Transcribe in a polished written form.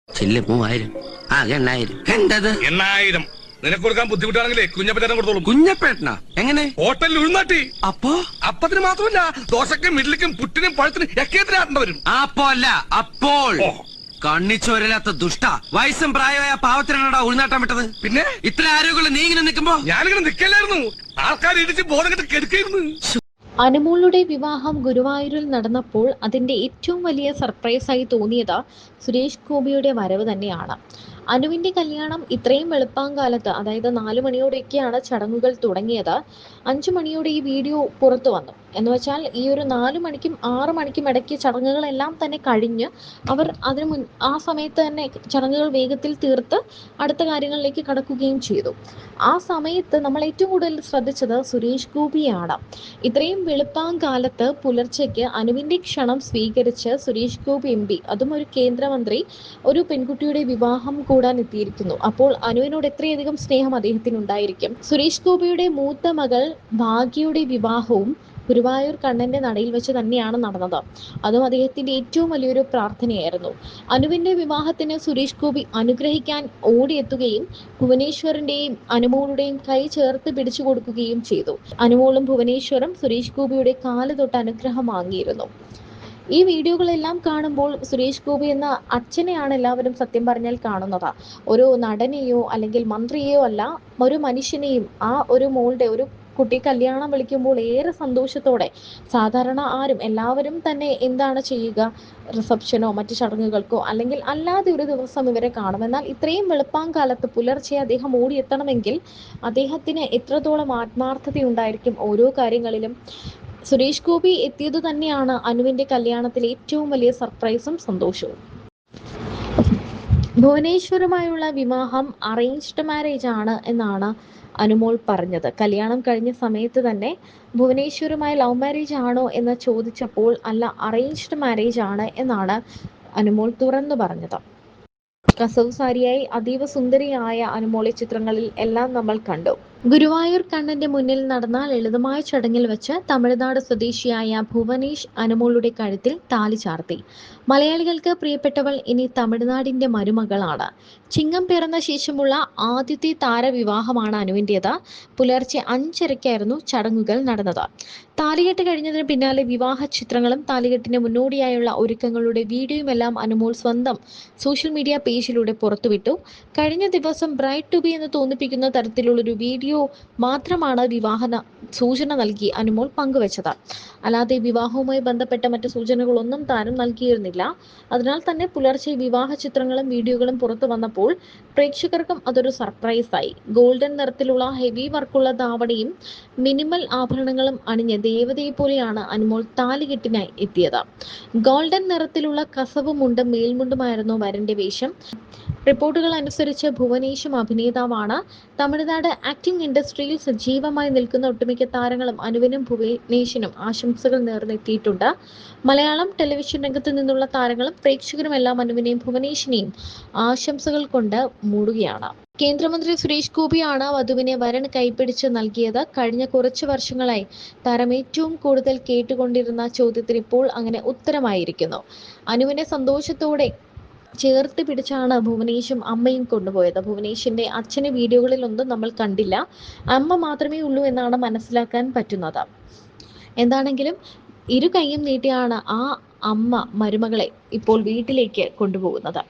ചില്ല് 3000. ആകെ 8000. എന്തത് 8000 നിനക്ക് കൊടുക്കാൻ ബുദ്ധിമുട്ടാണെങ്കിലേ കുഞ്ഞപ്പേട്ടൻ കൊടുത്തോളൂ. കുഞ്ഞപ്പേട്ടനാ? എങ്ങനെ? ഹോട്ടലിൽ ഉൾനാട്ടി. അപ്പോ അപ്പത്തിന് മാത്രമല്ല, ദോശക്കും ഇഡ്ലിക്കും പുട്ടിനും പഴത്തിനും ഒക്കെ വരും. അപ്പോ അല്ല, അപ്പോൾ ഓ. കണ്ണിച്ചോരില്ലാത്ത ദുഷ്ട വയസ്സും പ്രായമായ പാവത്തിനാണോടാ ഉൾനാട്ടാൻ വിട്ടത്? പിന്നെ ഇത്ര ആരോഗ്യമുള്ള നീ ഇങ്ങനെ നിൽക്കുമ്പോ ഞാനിങ്ങനെ നിക്കല്ലായിരുന്നു. ആൾക്കാർ ഇടിച്ച് ബോധം കെട്ട് കെടുക്കായിരുന്നു. അനുമോളുടെ വിവാഹം ഗുരുവായൂരിൽ നടന്നപ്പോൾ അതിൻ്റെ ഏറ്റവും വലിയ സർപ്രൈസായി തോന്നിയത് സുരേഷ് ഗോപിയുടെ വരവ് തന്നെയാണ്. അനുവിൻ്റെ കല്യാണം ഇത്രയും വെളുപ്പാങ്കാലത്ത്, അതായത് 4 മണിയോടെയൊക്കെയാണ് ചടങ്ങുകൾ തുടങ്ങിയത്. 5 മണിയോടെ ഈ വീഡിയോ പുറത്തു വന്നു. എന്ന് വെച്ചാൽ ഈ ഒരു 4 മണിക്കും 6 മണിക്കും ഇടയ്ക്ക് ചടങ്ങുകളെല്ലാം തന്നെ കഴിഞ്ഞ് അവർ ആ സമയത്ത് തന്നെ ചടങ്ങുകൾ വേഗത്തിൽ തീർത്ത് അടുത്ത കാര്യങ്ങളിലേക്ക് കടക്കുകയും ചെയ്തു. ആ സമയത്ത് നമ്മൾ ഏറ്റവും കൂടുതൽ ശ്രദ്ധിച്ചത് സുരേഷ് ഗോപിയാണ്. ഇത്രയും വെളുപ്പാങ്കാലത്ത് പുലർച്ചയ്ക്ക് അനുവിൻ്റെ ക്ഷണം സ്വീകരിച്ച് സുരേഷ് ഗോപി MP, അതും ഒരു കേന്ദ്രമന്ത്രി, ഒരു പെൺകുട്ടിയുടെ വിവാഹം കൂടാൻ എത്തിയിരിക്കുന്നു. അപ്പോൾ അനുവിനോട് എത്രയധികം സ്നേഹം അദ്ദേഹത്തിനുണ്ടായിരിക്കും. സുരേഷ് ഗോപിയുടെ മൂത്ത മകൾ ഭാഗ്യയുടെ വിവാഹവും ഗുരുവായൂർ കണ്ണന്റെ നടയിൽ വെച്ച് തന്നെയാണ് നടന്നത്. അതും അദ്ദേഹത്തിന്റെ ഏറ്റവും വലിയൊരു പ്രാർത്ഥനയായിരുന്നു. അനുവിന്റെ വിവാഹത്തിന് സുരേഷ് ഗോപി അനുഗ്രഹിക്കാൻ ഓടിയെത്തുകയും ഭുവനേശ്വറിന്റെയും അനുമോളുടെയും കൈ ചേർത്ത് പിടിച്ചു കൊടുക്കുകയും ചെയ്തു. അനുമോളും ഭുവനേശ്വറും സുരേഷ് ഗോപിയുടെ കാല് തൊട്ട് അനുഗ്രഹം വാങ്ങിയിരുന്നു. ഈ വീഡിയോകളെല്ലാം കാണുമ്പോൾ സുരേഷ് ഗോപി എന്ന അച്ഛനെയാണ് എല്ലാവരും സത്യം പറഞ്ഞാൽ കാണുന്നത്. ഒരു നടനെയോ അല്ലെങ്കിൽ മന്ത്രിയെയോ അല്ല, ഒരു മനുഷ്യനെയും. ആ ഒരു മോളുടെ ഒരു കുട്ടി കല്യാണം വിളിക്കുമ്പോൾ ഏറെ സന്തോഷത്തോടെ, സാധാരണ എല്ലാവരും തന്നെ എന്താണ് ചെയ്യുക, റിസപ്ഷനോ മറ്റു ചടങ്ങുകൾക്കോ അല്ലെങ്കിൽ അല്ലാതെ ഒരു ദിവസം ഇവരെ കാണും. എന്നാൽ ഇത്രയും വെളുപ്പാങ്കാലത്ത് പുലർച്ചെ അദ്ദേഹം ഓടിയെത്തണമെങ്കിൽ അദ്ദേഹത്തിന് എത്രത്തോളം ആത്മാർത്ഥതയുണ്ടായിരിക്കും ഓരോ കാര്യങ്ങളിലും. സുരേഷ് ഗോപി എത്തിയത് തന്നെയാണ് അനുവിന്റെ കല്യാണത്തിലെ ഏറ്റവും വലിയ സർപ്രൈസും സന്തോഷവും. ഭുവനേശ്വറുമായുള്ള വിവാഹം അറേഞ്ച്ഡ് മാരേജ് ആണ് എന്നാണ് അനുമോൾ പറഞ്ഞത്. കല്യാണം കഴിഞ്ഞ സമയത്ത് തന്നെ ഭുവനേശ്വറുമായി ലവ് മാരേജ് ആണോ എന്ന് ചോദിച്ചപ്പോൾ അല്ല, അറേഞ്ച്ഡ് മാരേജ് ആണ് എന്നാണ് അനുമോൾ തുറന്നു പറഞ്ഞത്. കസവ് സാരിയായി അതീവ സുന്ദരിയായ അനുമോളെ ചിത്രങ്ങളിൽ എല്ലാം നമ്മൾ കണ്ടു. ഗുരുവായൂർ കണ്ണന്റെ മുന്നിൽ നടന്ന ലളിതമായ ചടങ്ങിൽ വെച്ച് തമിഴ്നാട് സ്വദേശിയായ ഭുവനേഷ് അനുമോളുടെ കഴുത്തിൽ താലി ചാർത്തി. മലയാളികൾക്ക് പ്രിയപ്പെട്ടവൾ ഇനി തമിഴ്നാടിന്റെ മരുമകളാണ്. ചിങ്ങം പിറന്ന ശേഷമുള്ള ആദ്യത്തെ താരവിവാഹമാണ് അനുവിൻ്റേത്. പുലർച്ചെ 5:30-ക്കായിരുന്നു ചടങ്ങുകൾ നടന്നത്. താലികെട്ട് കഴിഞ്ഞതിന് പിന്നാലെ വിവാഹ ചിത്രങ്ങളും താലികെട്ടിന് മുന്നോടിയായുള്ള ഒരുക്കങ്ങളുടെ വീഡിയോയുമെല്ലാം അനുമോൾ സ്വന്തം സോഷ്യൽ മീഡിയ പേജിലൂടെ പുറത്തുവിട്ടു. കഴിഞ്ഞ ദിവസം ബ്രൈഡ് ടു ബി എന്ന് തോന്നിപ്പിക്കുന്ന തരത്തിലുള്ളൊരു വീഡിയോ മാത്രമാണ് വിവാഹ സൂചന നൽകി അനുമോൾ പങ്കുവച്ചത്. അല്ലാതെ വിവാഹവുമായി ബന്ധപ്പെട്ട മറ്റ് സൂചനകളൊന്നും താരം നൽകിയിരുന്നില്ല. അതിനാൽ തന്നെ പുലർച്ചെ വിവാഹ ചിത്രങ്ങളും വീഡിയോകളും പുറത്തു വന്നപ്പോൾ പ്രേക്ഷകർക്കും അതൊരു സർപ്രൈസായി. ഗോൾഡൻ നിറത്തിലുള്ള ഹെവി വർക്കുള്ള ധാവണിയും മിനിമൽ ആഭരണങ്ങളും അണിഞ്ഞ് ദേവതയെ പോലെയാണ് അനുമോൾ താലികെട്ടിനായി എത്തിയത്. ഗോൾഡൻ നിറത്തിലുള്ള കസവ് മുണ്ടും മേൽമുണ്ടുമായിരുന്നു വരന്റെ വേഷം. റിപ്പോർട്ടുകൾ അനുസരിച്ച് ഭുവനേഷും അഭിനേതാവാണ്. തമിഴ്നാട് ആക്ടിംഗ് ഇൻഡസ്ട്രിയിൽ സജീവമായി നിൽക്കുന്ന ഒട്ടുമിക്ക താരങ്ങളും അനുവിനും ഭുവനേഷിനും ആശംസകൾ നേർന്നെത്തിയിട്ടുണ്ട്. മലയാളം ടെലിവിഷൻ രംഗത്ത് നിന്നുള്ള താരങ്ങളും പ്രേക്ഷകരുമെല്ലാം അനുവിനെയും ഭുവനേഷിനെയും ആശംസകൾ കൊണ്ട് മൂടുകയാണ്. കേന്ദ്രമന്ത്രി സുരേഷ് ഗോപിയാണ് വധുവിനെ വരൻ കൈപ്പിടിച്ച് നൽകിയത്. കഴിഞ്ഞ കുറച്ച് വർഷങ്ങളായി താരം ഏറ്റവും കൂടുതൽ കേട്ടുകൊണ്ടിരുന്ന ചോദ്യത്തിന് ഇപ്പോൾ അങ്ങനെ ഉത്തരമായിരിക്കുന്നു. അനുവിനെ സന്തോഷത്തോടെ ചേർത്ത് പിടിച്ചാണ് ഭുവനേഷും അമ്മയും കൊണ്ടുപോയത്. ഭുവനേഷിന്റെ അച്ഛനെ വീഡിയോകളിലൊന്നും നമ്മൾ കണ്ടില്ല. അമ്മ മാത്രമേ ഉള്ളൂ എന്നാണ് മനസ്സിലാക്കാൻ പറ്റുന്നത്. എന്താണെങ്കിലും ഇരു കൈയും നീട്ടിയാണ് ആ അമ്മ മരുമകളെ ഇപ്പോൾ വീട്ടിലേക്ക് കൊണ്ടുപോകുന്നത്.